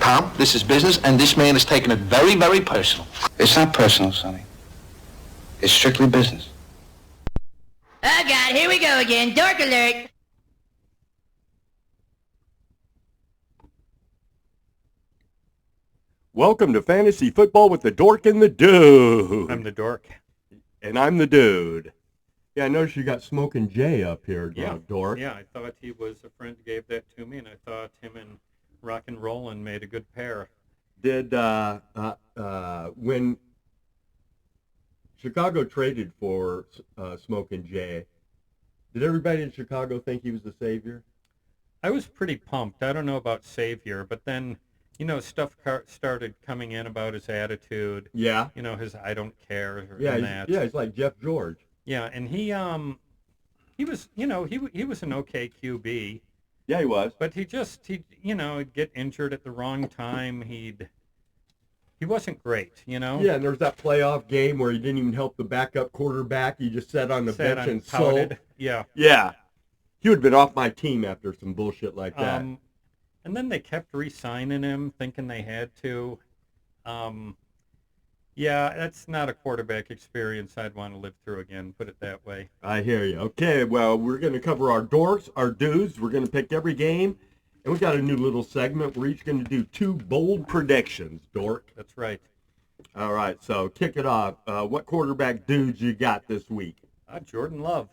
Tom, this is business, and this man is taking it very, very personal. It's not personal, Sonny. It's strictly business. Oh, God, here we go again. Dork alert. Welcome to Fantasy Football with the Dork and the Dude. I'm the Dork. And I'm the Dude. Yeah, I noticed you got Smoking Jay up here, Dork. Yeah, I thought he was a friend who gave that to me, and I thought him and Rock and Rollin' made a good pair. Did, when Chicago traded for Smoking Jay, did everybody in Chicago think he was the savior? I was pretty pumped. I don't know about savior, but then, you know, stuff started coming in about his attitude. Yeah. You know, his I don't care. Yeah, he's like Jeff George. Yeah, and he was, you know, he was an okay QB. Yeah, he was. But he you know, he'd get injured at the wrong time. He wasn't great, you know? Yeah, and there's that playoff game where he didn't even help the backup quarterback. He just sat on the bench and sulked. Yeah. Yeah. He would have been off my team after some bullshit like that. And then they kept re-signing him, thinking they had to. Yeah, that's not a quarterback experience I'd want to live through again, put it that way. I hear you. Okay, well, we're going to cover our dorks, our dudes. We're going to pick every game. And we got a new little segment. We're each going to do 2 bold predictions, Dork. That's right. All right, so kick it off. What quarterback dudes you got this week? Jordan Love.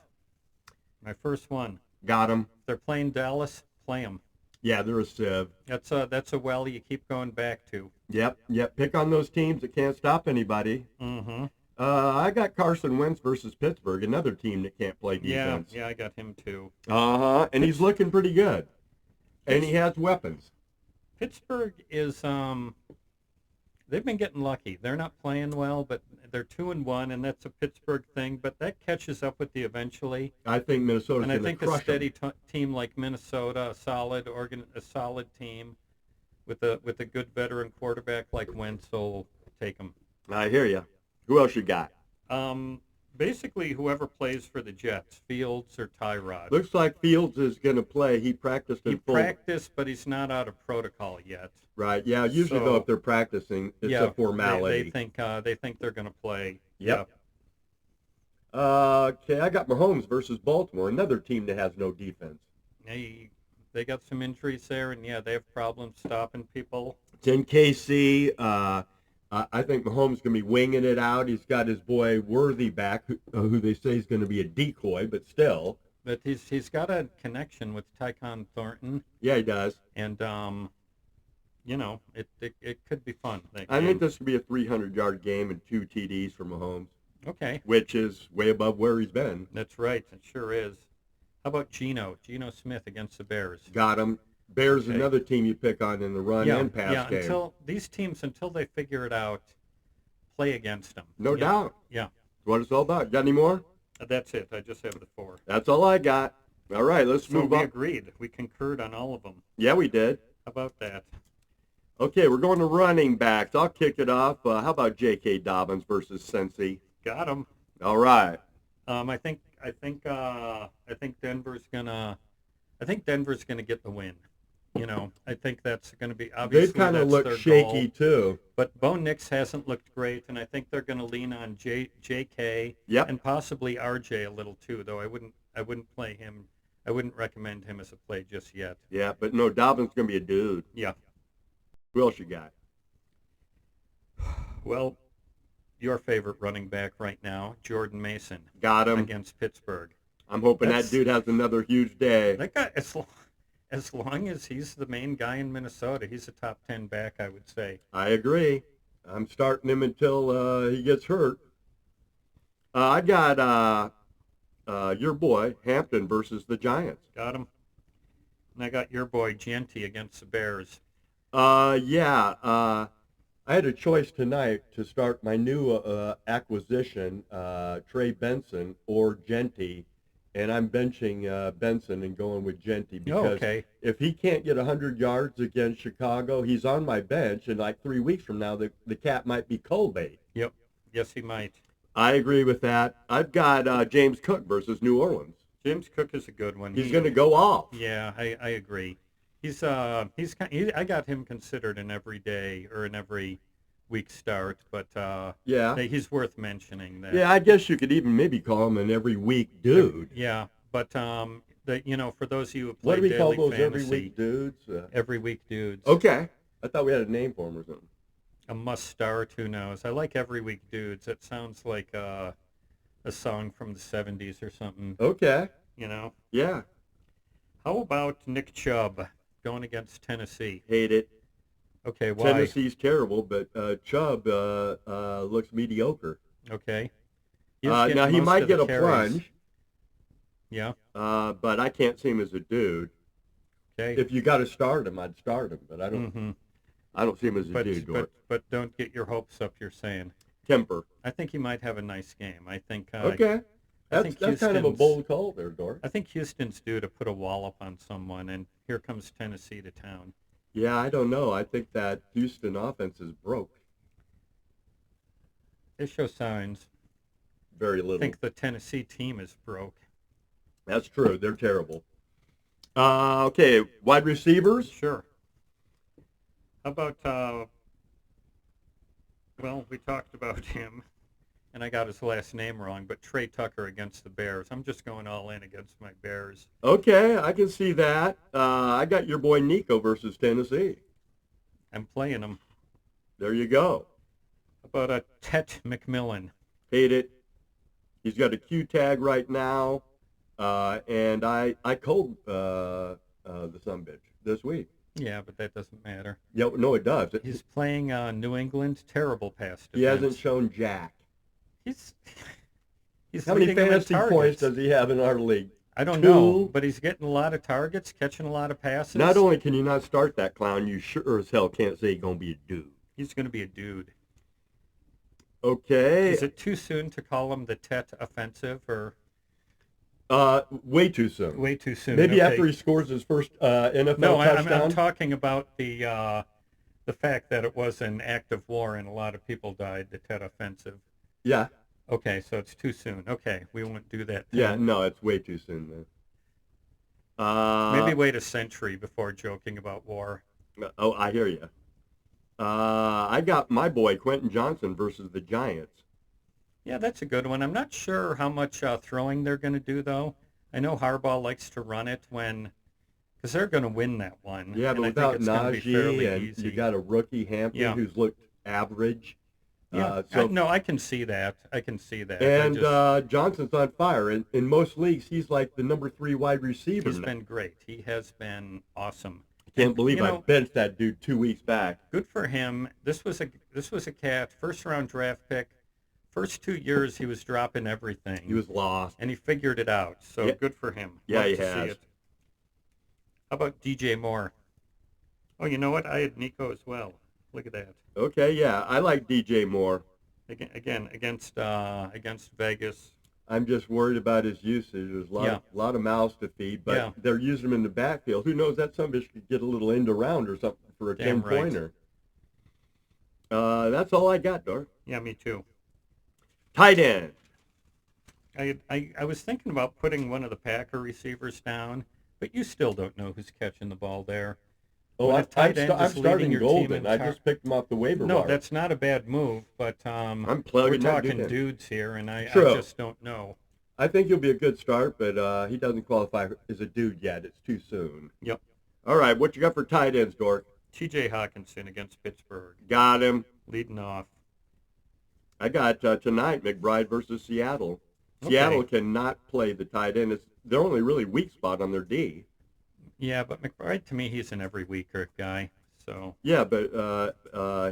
My first one. Got him. If they're playing Dallas, play him. Yeah, they're a sieve. That's a well you keep going back to. Yep. Pick on those teams that can't stop anybody. Mm-hmm. I got Carson Wentz versus Pittsburgh, another team that can't play defense. Yeah, I got him too. Uh-huh, and he's looking pretty good. And he has weapons. Pittsburgh is, they've been getting lucky. They're not playing well, but they're 2-1, and that's a Pittsburgh thing. But that catches up with you eventually. I think Minnesota's going to crush them. And I think a steady team like Minnesota, a solid team with a good veteran quarterback like Wentz will take them. I hear you. Who else you got? Basically, whoever plays for the Jets, Fields or Tyrod. Looks like Fields is going to play. He practiced in full. He practiced, but he's not out of protocol yet. Right. Yeah. Usually, though, if they're practicing, it's a formality. They think they're going to play. Yep. Yeah. Okay, I got Mahomes versus Baltimore, another team that has no defense. They got some injuries there, and they have problems stopping people. It's in KC. I think Mahomes is going to be winging it out. He's got his boy Worthy back, who they say is going to be a decoy, but still. But he's got a connection with Tycon Thornton. Yeah, he does. And, you know, it could be fun. I think this could be a 300-yard game and 2 TDs for Mahomes. Okay. Which is way above where he's been. That's right. It sure is. How about Geno Smith against the Bears? Got him. Bears, okay. Another team you pick on in the run and pass game. Until these teams, until they figure it out, play against them. No doubt. Yeah. That's what it's all about. Got any more? That's it. I just have the 4. That's all I got. All right, let's move on. We agreed. We concurred on all of them. Yeah, we did. How about that? Okay, we're going to running backs. I'll kick it off. How about J.K. Dobbins versus Cincy? Got him. All right. I think Denver's gonna get the win. You know, I think that's going to be obviously. They've kind of looked shaky too. But Bo Nix hasn't looked great, and I think they're going to lean on J.K. Yep. And possibly R.J. a little too. Though I wouldn't play him. I wouldn't recommend him as a play just yet. Yeah, but no, Dobbins going to be a dude. Yeah. Who else you got? Well, your favorite running back right now, Jordan Mason. Got him. Against Pittsburgh. I'm hoping that dude has another huge day. That guy, as long as he's the main guy in Minnesota, he's a top 10 back, I would say. I agree. I'm starting him until he gets hurt. I got your boy, Hampton, versus the Giants. Got him. And I got your boy, Genty, against the Bears. I had a choice tonight to start my new acquisition, Trey Benson or Genty. And I'm benching Benson and going with Genty because if he can't get 100 yards against Chicago, he's on my bench. And like 3 weeks from now, the cat might be cold bait. Yep. Yes, he might. I agree with that. I've got James Cook versus New Orleans. James Cook is a good one. He's going to go off. Yeah, I agree. I got him considered an everyday or an every week start, but Yeah. he's worth mentioning. That Yeah, I guess you could even maybe call him an every week dude. Yeah, but for those of you who What play do we call daily those fantasy, every week dudes? every week dudes, Okay. I thought we had a name for him or something. a must start. Who knows? I like every week dudes. It sounds like a song from the '70s or something. Okay. You know. Yeah. How about Nick Chubb going against Tennessee? Hate it. Okay, why? Tennessee's terrible, but Chubb looks mediocre. Okay. Now he might get a carries. plunge. Yeah. But I can't see him as a dude. Okay. If you got to start him, I'd start him, but I don't. Mm-hmm. I don't see him as a dude. But don't get your hopes up. You're saying. Temper. I think he might have a nice game. I think. Okay. That's kind of a bold call there, Dork. I think Houston's due to put a wallop on someone, and here comes Tennessee to town. Yeah, I don't know. I think that Houston offense is broke. They show signs. Very little. I think the Tennessee team is broke. That's true. They're terrible. Okay, wide receivers. Sure. How about, well, we talked about him, and I got his last name wrong, but Trey Tucker against the Bears. I'm just going all in against my Bears. Okay, I can see that. I got your boy Nico versus Tennessee. I'm playing him. There you go. How about Tet McMillan? Hate it. He's got a Q tag right now, and I called the sumbitch this week. Yeah, but that doesn't matter. Yeah, no, it does. He's playing New England. Terrible pass defense. He hasn't shown jack. He's How many leading them in fantasy points targets. does he have in our league? I don't 2? know, but he's getting a lot of targets, catching a lot of passes. Not only can you not start that clown, you sure as hell can't say he's going to be a dude. He's going to be a dude. Okay. Is it too soon to call him the Tet offensive, or Way too soon. way too soon? Maybe Okay. after he scores his first NFL No, touchdown. I'm talking about the fact that it was an act of war and a lot of people died. The Tet offensive. Yeah. Okay, so it's too soon. Okay, we won't do that. Yeah, no, it's way too soon, man. Maybe wait a century before joking about war. Oh, I hear you. I got my boy Quentin Johnson versus the Giants. Yeah, that's a good one. I'm not sure how much throwing they're going to do, though. I know Harbaugh likes to run it because they're going to win that one. Yeah, but and without I think it's going to be fairly Najee and easy. you got a rookie Hampton who's looked average. Yeah, no, I can see that. I can see that. And Johnson's on fire. In most leagues, he's like the number 3 wide receiver. He's been great. He has been awesome. Can't believe I benched that dude 2 weeks back. Good for him. This was a cat, first round draft pick. First 2 years he was dropping everything. He was lost. And he figured it out. So Yeah. good for him. Yeah, Love he to has. See it. How about DJ Moore? Oh, you know what? I had Nico as well. Look at that. Okay, yeah, I like DJ Moore. Again against Vegas. I'm just worried about his usage. There's a lot of mouths to feed, but they're using him in the backfield. Who knows? That some bitch could get a little end around or something for a 10-pointer. That's all I got, Dork. Yeah, me too. Tight end. I was thinking about putting one of the Packer receivers down, but you still don't know who's catching the ball there. Oh, I'm starting Golden. I just picked him off the waiver wire. No, that's not a bad move, but I'm we're plugging that talking dude in. dudes here, and I just don't know. I think he'll be a good start, but he doesn't qualify as a dude yet. It's too soon. Yep. All right, what you got for tight ends, Dork? T.J. Hawkinson against Pittsburgh. Got him. Leading off. I got tonight McBride versus Seattle. Okay. Seattle cannot play the tight end. It's their only really weak spot on their D. Yeah, but McBride, to me, he's an every weeker guy. So. Yeah, but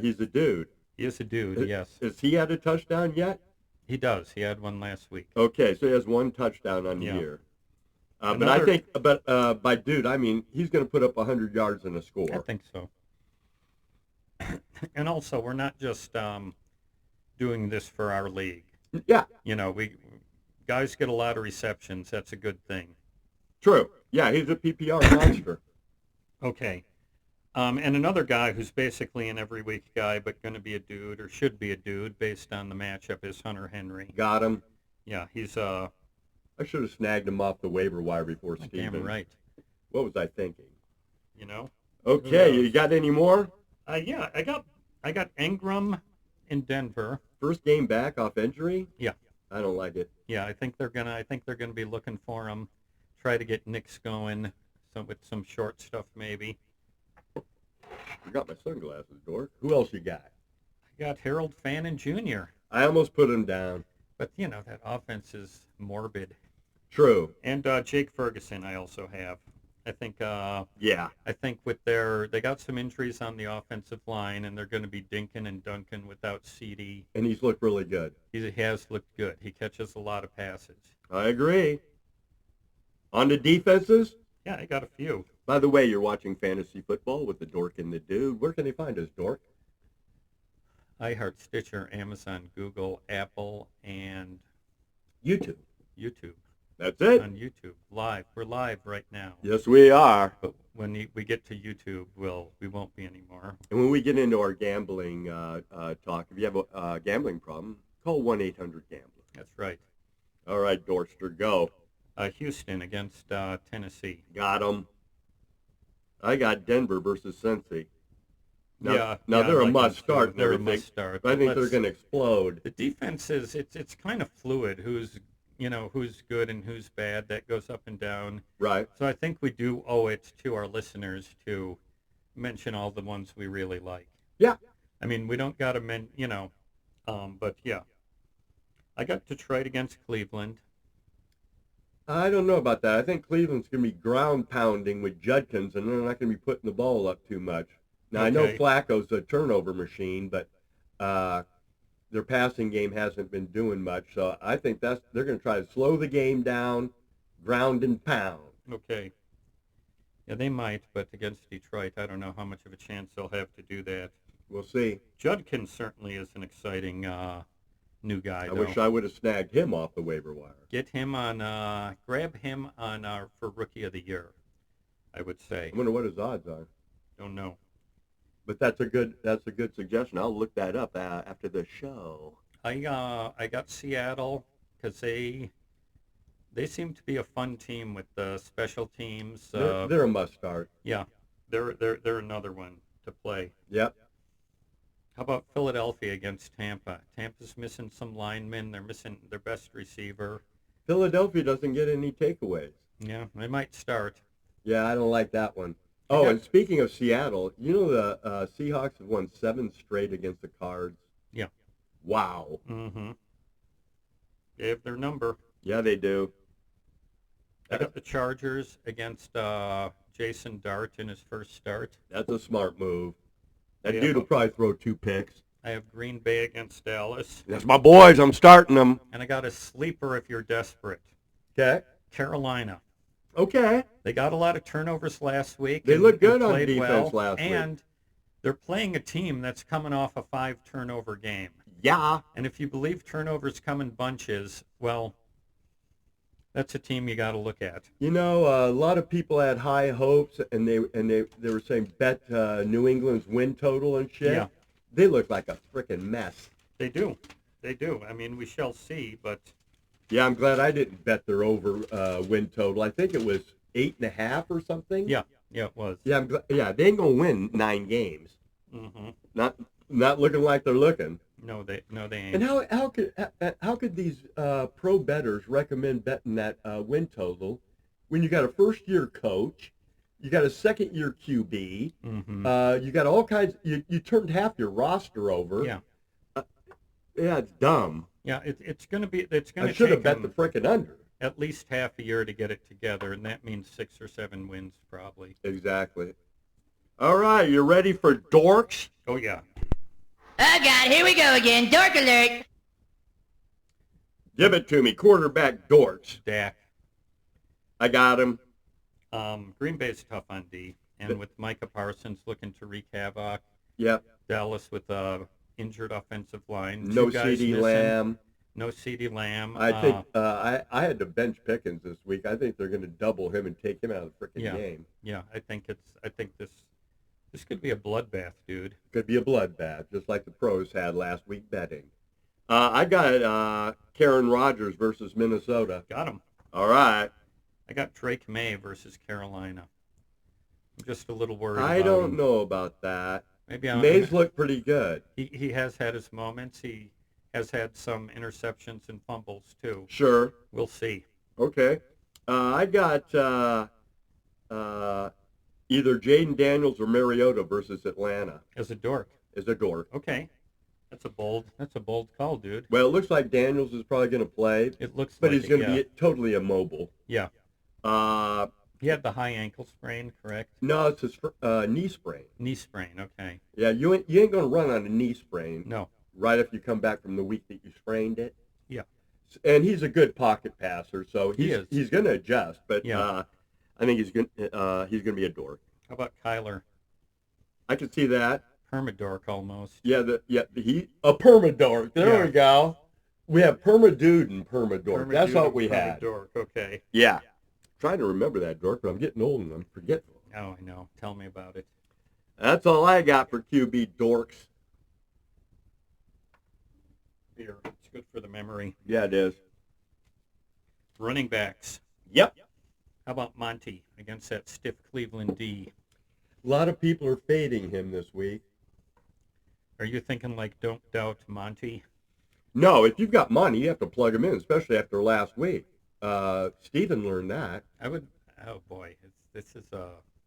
he's a dude. He is a dude, yes. Has he had a touchdown yet? He does. He had one last week. Okay, so he has 1 touchdown on the year. But I think, by dude, I mean he's going to put up 100 yards and a score. I think so. And also, we're not just doing this for our league. Yeah. You know, guys get a lot of receptions. That's a good thing. True. Yeah, he's a PPR monster. Okay. And another guy who's basically an every week guy, but going to be a dude or should be a dude based on the matchup is Hunter Henry. Got him. Yeah, he's I should have snagged him off the waiver wire before Steven. Damn right. What was I thinking? You know. Okay, Who you got any more? Yeah, I got Ingram in Denver. First game back off injury? Yeah. I don't like it. Yeah, I think they're gonna be looking for him. Try to get Knicks going, with some short stuff maybe. I got my sunglasses, Dork. Who else you got? I got Harold Fannin Jr. I almost put him down. But that offense is morbid. True. And Jake Ferguson, I also have. I think. Yeah. I think they got some injuries on the offensive line, and they're going to be dinking and dunking without CD. And he's looked really good. He has looked good. He catches a lot of passes. I agree. On to defenses? Yeah, I got a few. By the way, you're watching Fantasy Football with the Dork and the Dude. Where can they find us, Dork? iHeart, Stitcher, Amazon, Google, Apple, and YouTube. YouTube. That's it. On YouTube, live. We're live right now. Yes, we are. But when we get to YouTube, we won't be anymore. And when we get into our gambling talk, if you have a gambling problem, call 1-800-GAMBLER. That's right. All right, Dorkster, go. Houston against Tennessee. Got them. I got Denver versus Cincy. Now they're a must start. They're a must start. I think they're going to explode. The defense is it's kind of fluid. Who's good and who's bad. That goes up and down. Right. So I think we do owe it to our listeners to mention all the ones we really like. Yeah. I mean, we don't got to but yeah. I got Detroit against Cleveland. I don't know about that. I think Cleveland's going to be ground pounding with Judkins, and they're not going to be putting the ball up too much. Now, I know Flacco's a turnover machine, but their passing game hasn't been doing much. So I think they're going to try to slow the game down, ground and pound. Okay. Yeah, they might, but against Detroit, I don't know how much of a chance they'll have to do that. We'll see. Judkins certainly is an exciting new guy. I wish I would have snagged him off the waiver wire. Get him on, grab him on for Rookie of the Year, I would say. I wonder what his odds are. Don't know. But that's a good suggestion. I'll look that up after the show. I got Seattle because they seem to be a fun team with the special teams. They're a must start. Yeah, they're another one to play. Yep. How about Philadelphia against Tampa? Tampa's missing some linemen. They're missing their best receiver. Philadelphia doesn't get any takeaways. Yeah, they might start. Yeah, I don't like that one. Oh, and speaking of Seattle, the Seahawks have won 7 straight against the Cards. Yeah. Wow. Mm-hmm. They have their number. Yeah, they do. I got the Chargers against Jason Dart in his first start. That's a smart move. That dude will probably throw 2 picks. I have Green Bay against Dallas. That's my boys. I'm starting them. And I got a sleeper if you're desperate. Okay. Carolina. Okay. They got a lot of turnovers last week. They looked good on defense last week. And they're playing a team that's coming off a 5-turnover game. Yeah. And if you believe turnovers come in bunches, well, that's a team you got to look at. A lot of people had high hopes, and they were saying bet New England's win total and shit. Yeah. They look like a freaking mess. They do. I mean, we shall see, but... Yeah, I'm glad I didn't bet their over win total. I think it was 8.5 or something. Yeah, it was. Yeah, they ain't gonna win 9 games. Mm-hmm. Not looking like they're looking. No, they ain't. And how could these pro bettors recommend betting that win total when you got a first-year coach, you got a second-year QB, Mm-hmm. you got all kinds. You turned half your roster over. Yeah. Yeah, it's dumb. Yeah, it's going to be. It's going I to should have take bet the frickin' under. at least half a year to get it together, and that means 6 or 7 wins probably. Exactly. All right, you ready for Dorks? Oh yeah. Oh God, here we go again. Dork alert. Give it to me, quarterback Dorks. Dak. I got him. Green Bay's tough on D, and with Micah Parsons looking to wreak havoc. Yep. Dallas with a injured offensive line. No CD Lamb. No CD Lamb. I think I had to bench Pickens this week. I think they're going to double him and take him out of the freaking game. Yeah, I think this could be a bloodbath, dude. Could be a bloodbath, just like the pros had last week betting. I got Karen Rodgers versus Minnesota. Got him. All right. I got Drake May versus Carolina. I'm just a little worried I about don't him. know about that. Maybe Mays looked pretty good. he has had his moments. He has had some interceptions and fumbles too. Sure. We'll see. Okay. I got either Jaden Daniels or Mariota versus Atlanta As a dork. as a dork. Okay. That's a bold call, dude. Well, it looks like Daniels is probably going to play, It looks but like he's going to yeah. be totally immobile. Yeah. Uh, He had the high ankle sprain, correct? no, it's a knee sprain. Knee sprain, okay. Yeah, you ain't going to run on a knee sprain. No. Right after you come back from the week that you sprained it. Yeah. And he's a good pocket passer, so he's going to adjust. But Yeah. I think he's going to be a dork. How about Kyler? I can see that. Permadork almost. Yeah, he a permadork. There Yeah. we go. We have permadude and permadork. That's what we had. Permadork, okay. Yeah. Trying to remember that, dork, but I'm getting old and I'm forgetful. Oh, I know. Tell me about it. That's all I got for QB dorks. Beer. It's good for the memory. Yeah, it is. Running backs. Yep. How about Monty against that stiff Cleveland D? A lot of people are fading him this week. Are you thinking like don't doubt Monty? No, if you've got money, you have to plug him in, especially after last week. Steven learned that. I would. Oh boy, this is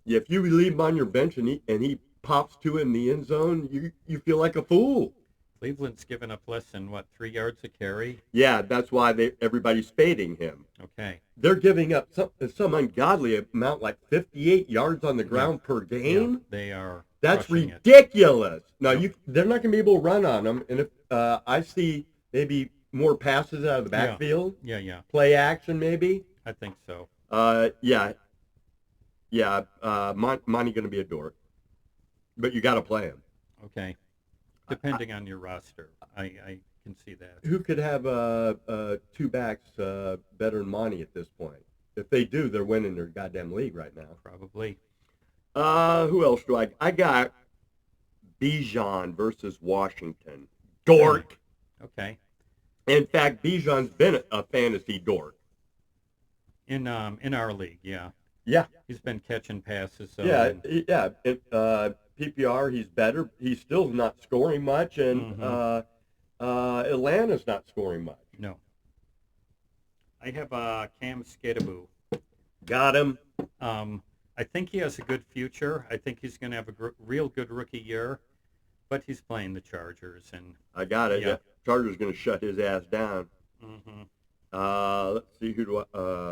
If you leave him on your bench and he pops two in the end zone, you feel like a fool. Cleveland's given up less than 3 yards a carry. Yeah, that's why everybody's fading him. Okay. They're giving up some ungodly amount, like 58 yards on the ground per game. Yeah, they are. That's crushing it. ridiculous. Now they're not going to be able to run on them, and if I see maybe more passes out of the backfield, Yeah. play action maybe. I think so. Monty going to be a dork, but you got to play him. Okay. Depending on your roster, I can see that. Who could have two backs better than Monty at this point? If they do, they're winning their goddamn league right now. Probably. Who else do I got Bijan versus Washington. Dork. Okay. In fact, Bijan's been a fantasy dork. In our league, yeah. Yeah. He's been catching passes. So Yeah. PPR, he's better. He's still not scoring much, and Atlanta's not scoring much. No. I have Cam Skidaboo. Got him. I think he has a good future. I think he's going to have a real good rookie year, but he's playing the Chargers, and I got it. Yeah. Chargers going to shut his ass down. mhm. Let's see, who do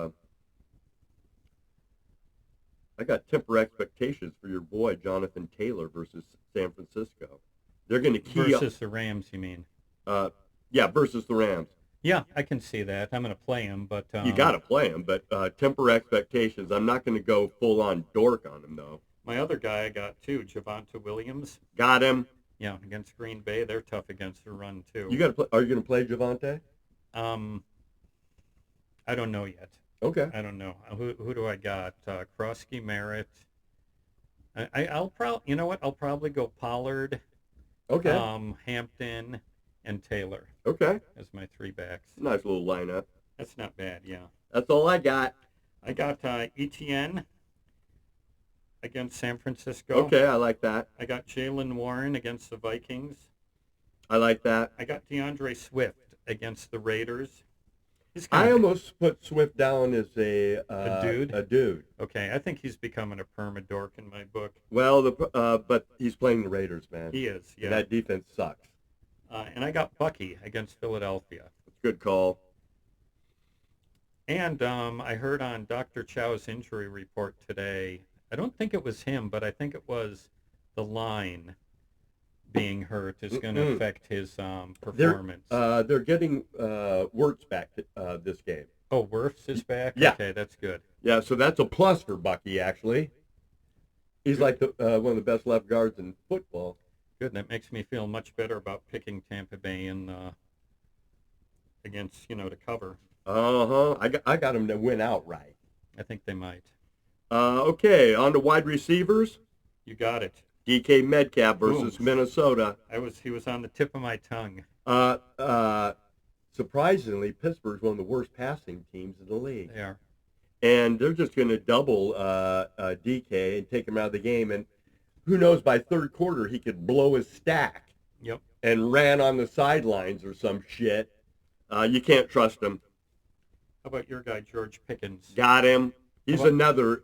I got temper expectations for your boy Jonathan Taylor versus San Francisco. They're going to key Versus the Rams, you mean? versus the Rams. Yeah, I can see that. I'm going to play him, but You got to play him, but temper expectations. I'm not going to go full on dork on him though. my other guy I got too, Javonte Williams. Got him. Yeah, against Green Bay, they're tough against the run too. You got to play. Are you going to play Javonte? I don't know yet. Okay. I don't know. Who do I got? Krosky, Merritt. I'll probably, you know what? I'll probably go Pollard, Okay. Hampton, and Taylor Okay. as my three backs. Nice little lineup. That's not bad, yeah. That's all I got. I got ETN against San Francisco. Okay, I like that. I got Jalen Warren against the Vikings. I like that. I got DeAndre Swift against the Raiders. I almost put Swift down as a dude? A dude. Okay, I think he's becoming a perma-dork in my book. Well, but he's playing the Raiders, man. He is, yeah. And that defense sucks. And I got Bucky against Philadelphia. It's a good call. And I heard on Dr. Chow's injury report today, I don't think it was him, but I think it was the line being hurt is going to affect his performance. They're getting Wirtz back this game. Oh, Wirfs is back? Yeah. Okay, that's good. Yeah, so that's a plus for Bucky, actually. He's like one of the best left guards in football. Good. That makes me feel much better about picking Tampa Bay and against, to cover. I got him to win outright. I think they might. Okay, on to wide receivers. You got it. DK Metcalf versus Boom. Minnesota. He was on the tip of my tongue. Surprisingly, Pittsburgh's one of the worst passing teams in the league. They are. and they're just going to double DK and take him out of the game. And who knows, by third quarter, he could blow his stack Yep. and ran on the sidelines or some shit. You can't trust him. How about your guy, George Pickens? Got him. He's How another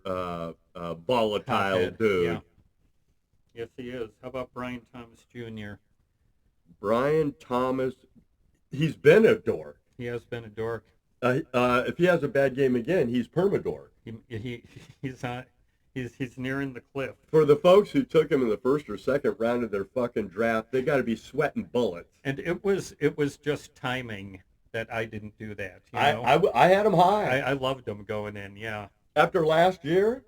volatile Hothead, dude. Yeah. Yes, he is. How about Brian Thomas Jr.? Brian Thomas, he's been a dork. He has been a dork. If he has a bad game again, he's permadork. He's nearing the cliff. For the folks who took him in the first or second round of their fucking draft, they got to be sweating bullets. And it was just timing that I didn't do that. You know? I had him high. I loved him going in. Yeah. After last year,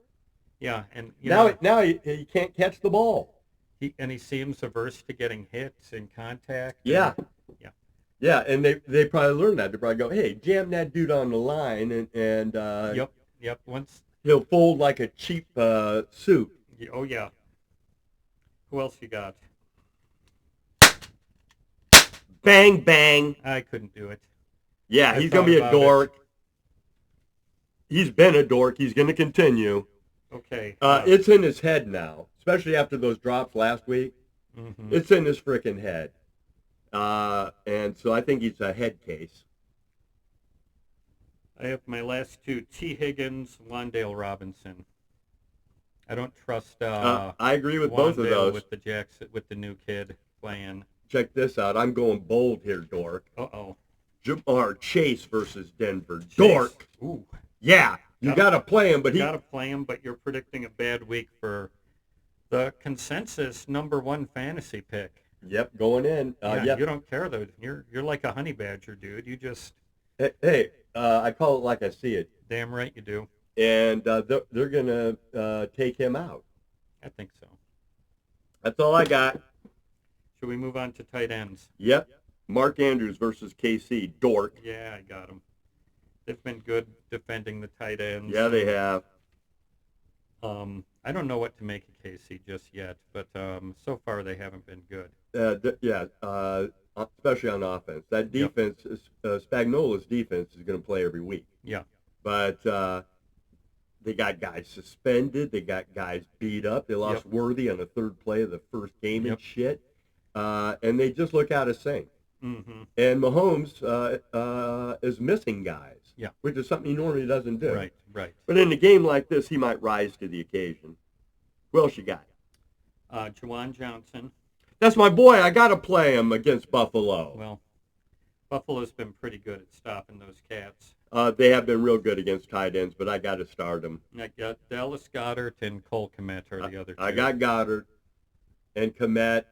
Yeah, and now he can't catch the ball. he seems averse to getting hits in contact. Yeah. Yeah. Yeah, and they probably learned that. They probably go, hey, jam that dude on the line, and Yep. Once. he'll fold like a cheap suit. Oh yeah. Who else you got? Bang, bang. I couldn't do it. Yeah, I he's going to be a thought about dork. He's been a dork. He's going to continue. Okay. It's in his head now, especially after those drops last week. Mhm. It's in his frickin' head. And so I think he's a head case. I have my last two: T. Higgins, Wandale Robinson. I don't trust. I agree with both of Wandale those. with the new kid playing. Check this out. I'm going bold here, dork. Uh-oh. Jamar Chase versus Denver. Dork. Ooh. Yeah, you got to play him, but You got to play him, but you're predicting a bad week for the consensus #1 fantasy pick. Yep, going in. Yep. You don't care though. You're like a honey badger, dude. You just Hey, I call it like I see it. damn right you do. And they're going to take him out. I think so. That's all I got. Should we move on to tight ends? Yep. Mark Andrews versus KC. Dork. Yeah, I got them. They've been good defending the tight ends. Yeah, they have. I don't know what to make of Casey just yet, but so far they haven't been good. Especially on offense. That defense, Spagnola's defense is going to play every week. Yeah. But they got guys suspended. They got guys beat up. They lost Worthy on the third play of the first game and shit. And they just look out of sync. Mm-hmm. And Mahomes is missing guys, which is something he normally doesn't do. Right. But in a game like this, he might rise to the occasion. Who else you got? Juwan Johnson. That's my boy. I got to play him against Buffalo. Well, Buffalo's been pretty good at stopping those cats. They have been real good against tight ends, but I got to start them. I got Dallas Goedert and Cole Kmet are the other two. I got Goddard and Kmet.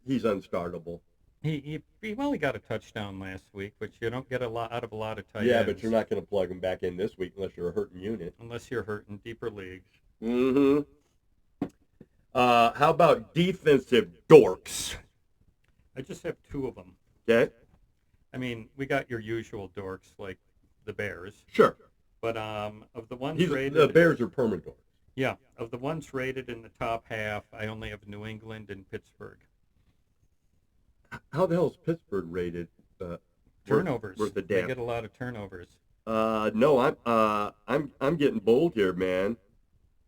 He's unstartable. He only got a touchdown last week, which you don't get a lot out of a lot of tight ends. Yeah, but you're not going to plug him back in this week unless you're a hurting unit. Unless you're hurt in deeper leagues. Mm-hmm. How about defensive dorks? I just have two of them. Okay. I mean, we got your usual dorks like the Bears. Sure. But of the ones The Bears are permadorks. Yeah, of the ones rated in the top half, I only have New England and Pittsburgh. How the hell is Pittsburgh rated? Turnovers. Worth the They damn. get a lot of turnovers. No, I'm getting bold here, man.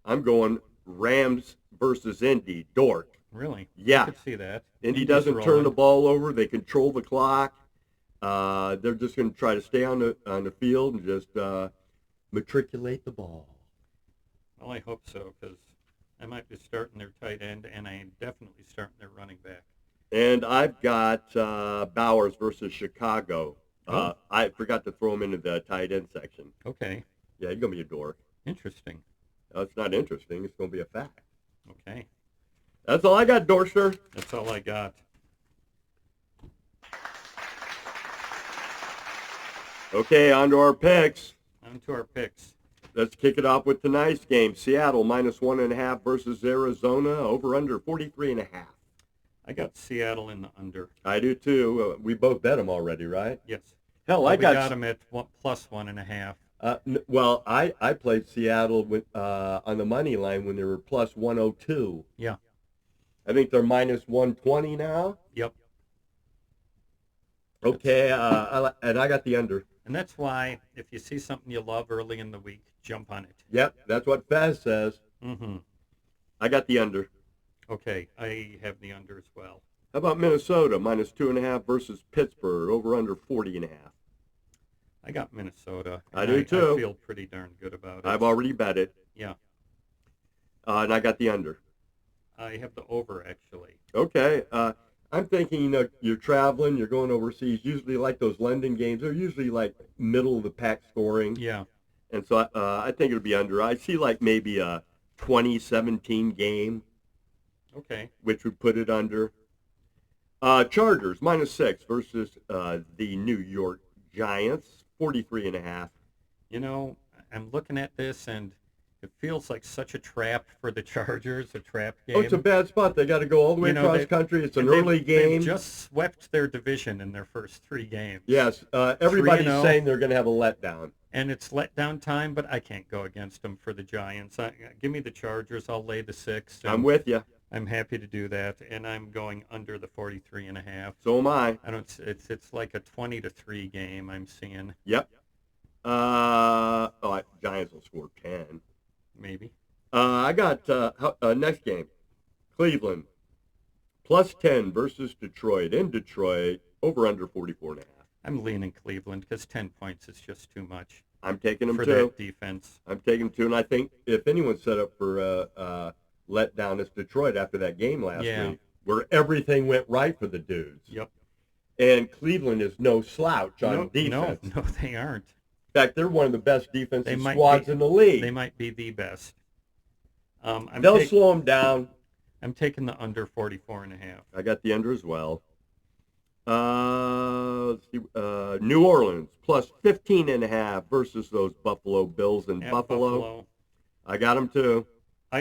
I'm going Rams versus Indy. Dork. Really? Yeah. I could see that. Indy Indy's doesn't turn rolling. the ball over. They control the clock. They're just going to try to stay on the field and just matriculate the ball. Well, I hope so, because I might be starting their tight end, and I am definitely starting their running back. And I've got Bowers versus Chicago. Oh. I forgot to throw him into the tight end section. Okay. Yeah, he's going to be a dork. Interesting. It's not interesting. It's going to be a fact. Okay. That's all I got, Dorkster. That's all I got. Okay, on to our picks. On to our picks. Let's kick it off with tonight's game. Seattle -1.5 versus Arizona. Over under 43.5. I got Seattle in the under. I do too. We both bet them already, right? Yes. Hell, Well, I we got them at plus 1.5. Well, I played Seattle with on the money line when they were plus 102. Yeah. I think they're minus 120 now. Yep. Okay, and I got the under. And that's why if you see something you love early in the week, jump on it. Yep, that's what Faz says. Mm-hmm. I got the under. Okay, I have the under as well. How about Minnesota, -2.5 versus Pittsburgh, over under 40.5? I got Minnesota. I do too. I feel pretty darn good about it. I've already bet it. Yeah. And I got the under. I have the over, actually. Okay. I'm thinking, you're traveling, you're going overseas. Usually, like those London games, they're usually like middle of the pack scoring. Yeah. And so I think it'll be under. I see like maybe a 2017 game, Okay. which would put it under. Chargers, -6 versus the New York Giants, 43.5. I'm looking at this, and it feels like such a trap for the Chargers, a trap game. Oh, it's a bad spot. They got to go all the way across country. It's an early game. They've just swept their division in their first 3 games. Yes, everybody's 3-0. saying they're going to have a letdown. And it's letdown time, but I can't go against them for the Giants. Give me the Chargers. I'll lay the 6. I'm with you. I'm happy to do that, and I'm going under the 43.5. So am I. It's like a 20-3 game I'm seeing. Yep. Giants will score 10. Maybe. I got next game, Cleveland, +10 versus Detroit. In Detroit, over under 44.5. I'm leaning Cleveland because 10 points is just too much. I'm taking them for too. that defense. I'm taking them too, and I think if anyone's set up for letdown, it's Detroit after that game last week, where everything went right for the dudes. Yep. And Cleveland is no slouch on defense. No, they aren't. In fact, they're one of the best defensive squads in the league. They might be the best. They'll slow them down. I'm taking the under 44.5. I got the under as well. Let's see, New Orleans +15.5 versus those Buffalo Bills in Buffalo. I got them too.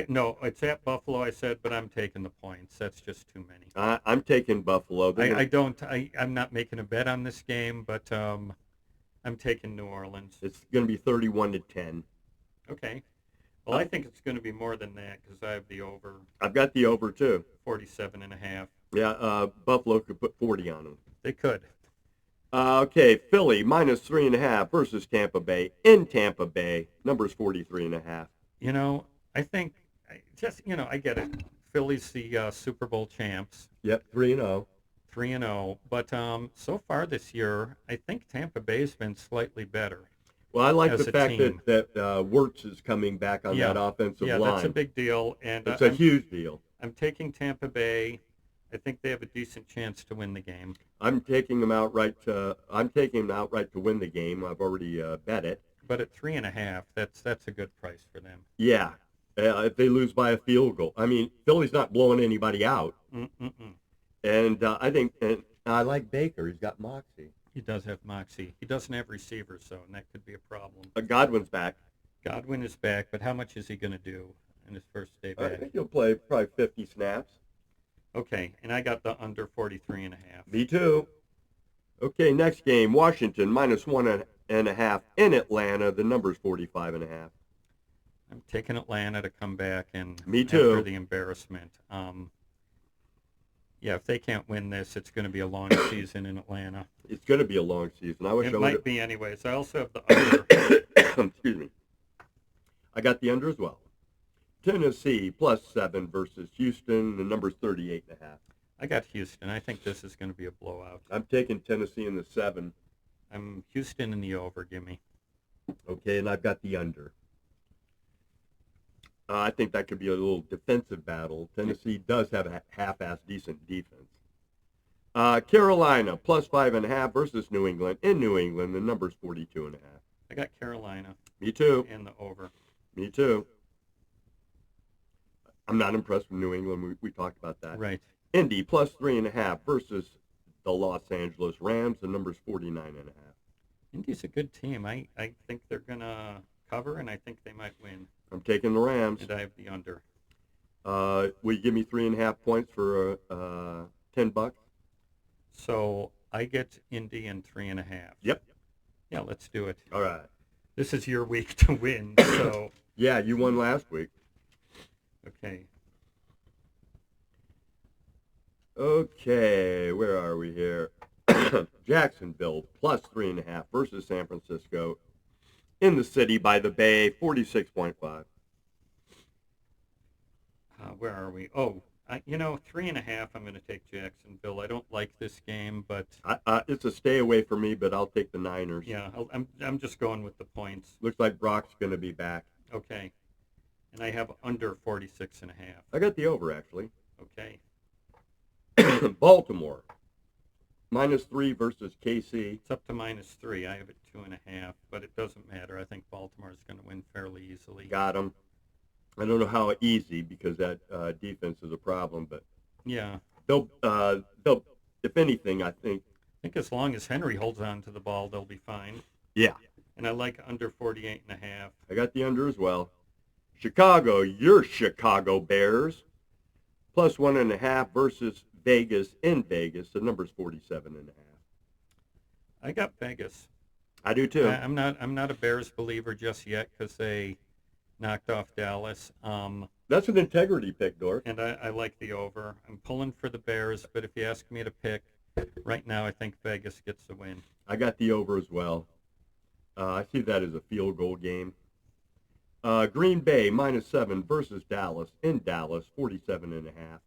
No, it's at Buffalo. I said, but I'm taking the points. That's just too many. I'm taking Buffalo. I'm not making a bet on this game, but I'm taking New Orleans. It's going to be 31-10. Okay. Well, I think it's going to be more than that because I have the over. I've got the over too. 47.5. Yeah, Buffalo could put 40 on them. They could. Okay, Philly -3.5 versus Tampa Bay in Tampa Bay. Number's 43.5. I think I get it. Philly's the Super Bowl champs. Yep, 3-0. 3-0. But so far this year, I think Tampa Bay's been slightly better. Well, I like as the a fact team. that Wirtz is coming back on that offensive line. Yeah, that's a big deal. And it's a huge deal. I'm taking Tampa Bay. I think they have a decent chance to win the game. I'm taking them outright to win the game. I've already bet it. But at 3.5, that's a good price for them. Yeah, if they lose by a field goal. I mean, Philly's not blowing anybody out. And I think, and I like Baker. He's got moxie. He does have moxie. He doesn't have receivers, though, and that could be a problem. Godwin's back. Godwin is back, but how much is he going to do in his first day back? I think he'll play probably 50 snaps. Okay, and I got the under 43.5. Me too. Okay, next game, Washington -1.5 in Atlanta. The number's 45.5. I'm taking Atlanta to come back and Me too. after the embarrassment. Yeah, if they can't win this, it's going to be a long season in Atlanta. It's going to be a long season. I wish it I might be anyways. I also have the under. Excuse me. I got the under as well. Tennessee +7 versus Houston. The number's 38.5. I got Houston. I think this is going to be a blowout. I'm taking Tennessee in the 7. I'm Houston in the over. Give me. Okay, and I've got the under. I think that could be a little defensive battle. Tennessee does have a half-ass decent defense. Carolina +5.5 versus New England. In New England, the number's 42.5. I got Carolina. Me too. And the over. Me too. I'm not impressed with New England. We talked about that. Right. Indy +3.5 versus the Los Angeles Rams. The number's 49.5. Indy's a good team. I think they're going to cover, and I think they might win. I'm taking the Rams. And I have the under. Will you give me 3.5 points for $10? So I get Indy in 3.5. Yep. Yeah, let's do it. All right. This is your week to win. So. Yeah, you won last week. Okay. Okay, where are we here? Jacksonville plus 3.5 versus San Francisco in the city by the Bay, 46.5. Where are we? Oh, 3.5. I'm going to take Jacksonville. I don't like this game, but It's a stay away for me, but I'll take the Niners. yeah, I'm just going with the points. Looks like Brock's going to be back. Okay, and I have under 46.5. I got the over, actually. Okay, Baltimore, -3 versus KC. it's up to -3. I have it 2.5, but it doesn't matter. I think Baltimore is going to win fairly easily. Got them. I don't know how easy because that defense is a problem, but Yeah, they'll, if anything, I think. I think as long as Henry holds on to the ball, they'll be fine. Yeah, And I like under 48.5. I got the under as well. Chicago, your Chicago Bears, plus 1.5 versus Vegas in Vegas. The number's 47.5. I got Vegas. I do too. I'm not a Bears believer just yet because they knocked off Dallas. That's an integrity pick, Dork. And I like the over. I'm pulling for the Bears, but if you ask me to pick, right now I think Vegas gets the win. I got the over as well. I see that as a field goal game. Green Bay, -7 versus Dallas in Dallas, 47.5.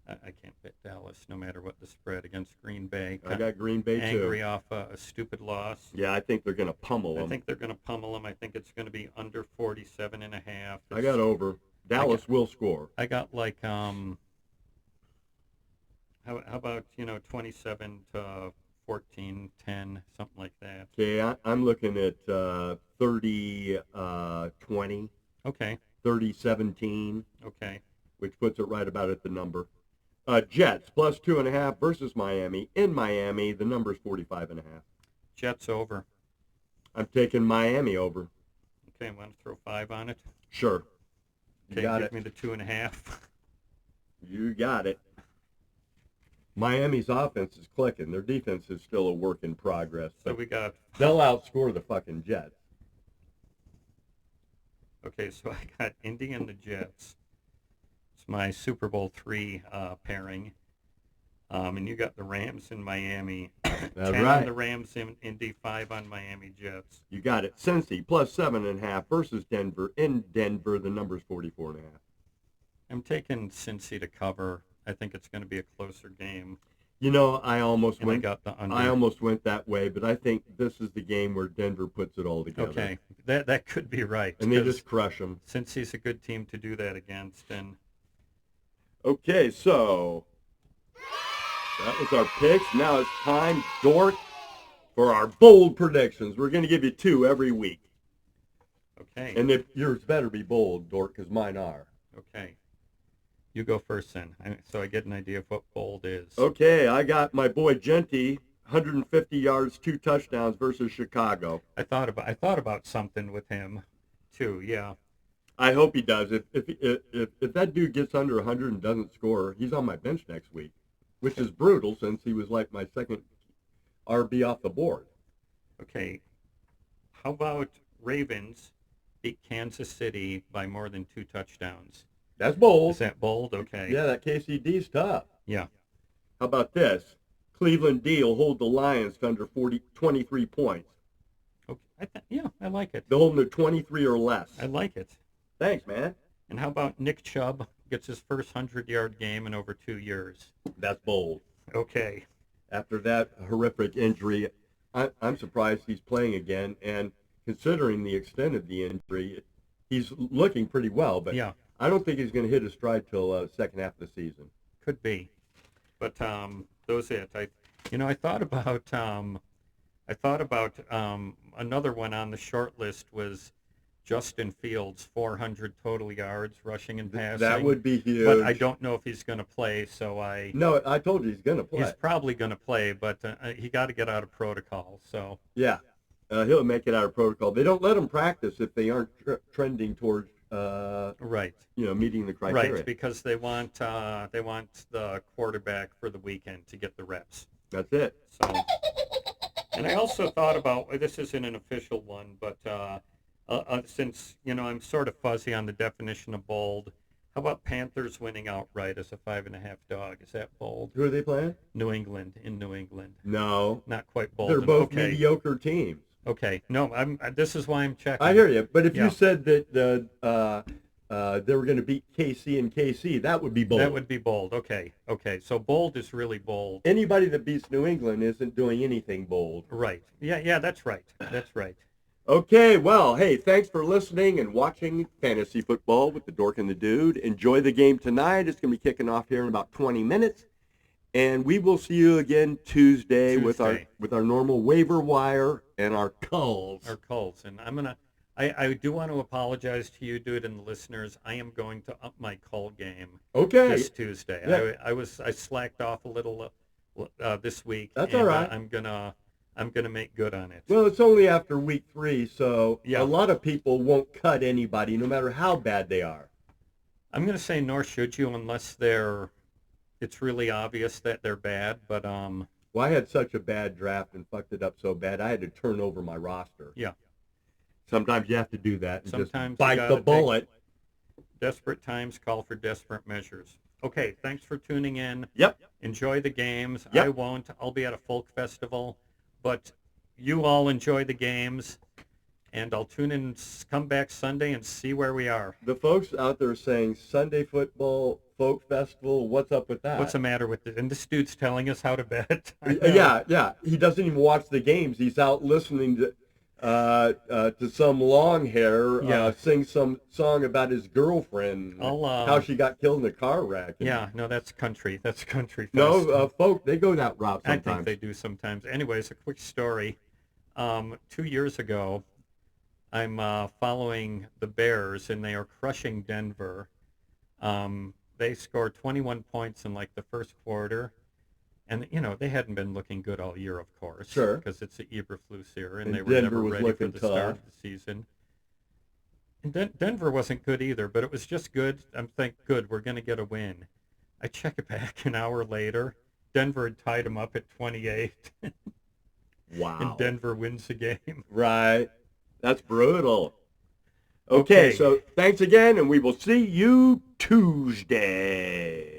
I can't bet Dallas no matter what the spread against Green Bay. I got Green Bay too. Angry off a stupid loss. Yeah, I think they're going to pummel them. I think they're going to pummel them. I think it's going to be under 47.5. I got over. Dallas will score. I got like how about 27 to 14, 10, something like that. Okay, I'm looking at 30-20, Okay. 30-17, Okay. which puts it right about at the number. Jets plus 2.5 versus Miami in Miami. The number's 45.5. Jets over. I'm taking Miami over. Okay, want to throw 5 on it? Sure. You Okay, got give it. me the 2.5. You got it. Miami's offense is clicking. Their defense is still a work in progress. So But we got, they'll outscore the fucking Jets. okay, so I got Indy and the Jets. It's my Super Bowl III pairing. And you got the Rams in Miami. That's 10 right. on the Rams in Indy, 5 on Miami Jets. You got it. Cincy plus 7.5 versus Denver in Denver. The number's 44.5. I'm taking Cincy to cover. I think it's going to be a closer game. You know, I almost And I got the under. went that way, but I think this is the game where Denver puts it all together. Okay, that could be right. And they 'cause just crush them. Cincy's a good team to do that against, and Okay, so that was our picks. Now it's time, Dork, for our bold predictions. We're going to give you 2 every week. okay, And if yours better be bold, Dork, because mine are. okay. You go first then, so I get an idea of what bold is. Okay, I got my boy Genty, 150 yards, 2 touchdowns versus Chicago. I thought about something with him, too. Yeah. I hope he does. If that dude gets under 100 and doesn't score, he's on my bench next week, which is brutal since he was like my second RB off the board. Okay. How about Ravens beat Kansas City by more than 2 touchdowns? That's bold. Is that bold? Okay. Yeah, that KCD's tough. Yeah. How about this? Cleveland D will hold the Lions to under 23 points. Okay. Yeah, I like it. They'll hold them to 23 or less. I like it. Thanks, man. And how about Nick Chubb gets his first 100-yard game in over 2 years? That's bold. Okay. After that horrific injury, I'm surprised he's playing again. And considering the extent of the injury, he's looking pretty well. But Yeah, I don't think he's going to hit his stride till second half of the season. could be. But those it. I thought about another one on the short list was Justin Fields, 400 total yards rushing and passing. That would be huge. But I don't know if he's going to play, so No, I told you he's going to play. he's probably going to play, but he got to get out of protocol. So Yeah, he'll make it out of protocol. They don't let him practice if they aren't trending towards, right, meeting the criteria. right, because they want the quarterback for the weekend to get the reps. That's it. So, and I also thought about, this isn't an official one, but since I'm sort of fuzzy on the definition of bold, How about Panthers winning outright as a 5.5 dog? Is that bold? Who are they playing? New England, in New England. No. Not quite bold. They're both Okay. mediocre teams. Okay. No, this is why I'm checking. I hear you. But if Yeah. you said that they were going to beat KC and KC, that would be bold. That would be bold. Okay. Okay. So bold is really bold. Anybody that beats New England isn't doing anything bold. Right. Yeah, that's right. That's right. Okay, well, hey, thanks for listening and watching Fantasy Football with the Dork and the Dude. Enjoy the game tonight. It's going to be kicking off here in about 20 minutes. And we will see you again Tuesday. with our normal waiver wire and our culls. Our culls. And I do want to apologize to you, dude, and the listeners. I am going to up my cull game this Tuesday. Yeah. I slacked off a little this week. That's all right. I'm gonna make good on it. Well, it's only after week 3, so Yeah. a lot of people won't cut anybody, no matter how bad they are. I'm gonna say nor should you unless it's really obvious that they're bad. But Well, I had such a bad draft and fucked it up so bad, I had to turn over my roster. Yeah. Sometimes you have to do that and Sometimes just bite the bullet. Desperate times call for desperate measures. Okay, thanks for tuning in. Yep. Enjoy the games. Yep. I won't. I'll be at a folk festival. But you all enjoy the games, and I'll tune in, come back Sunday and see where we are. The folks out there saying Sunday football, folk festival, what's up with that? What's the matter with it? And this dude's telling us how to bet. Yeah. He doesn't even watch the games. He's out listening to some long hair sing some song about his girlfriend, how she got killed in a car wreck. Yeah, no, that's country. That's country. No, folk, they go that route sometimes. I think they do sometimes. Anyways, a quick story. 2 years ago, I'm following the Bears, and they are crushing Denver. They scored 21 points in like the first quarter. And, they hadn't been looking good all year, of course. Sure. Because it's the Eberflus here, and they were Denver never was ready for looking the tough. start of the season. And Denver wasn't good either, but it was just good. I'm thinking, good, we're going to get a win. I check it back an hour later. Denver had tied them up at 28. Wow. And Denver wins the game. Right. That's brutal. Okay, so thanks again, and we will see you Tuesday.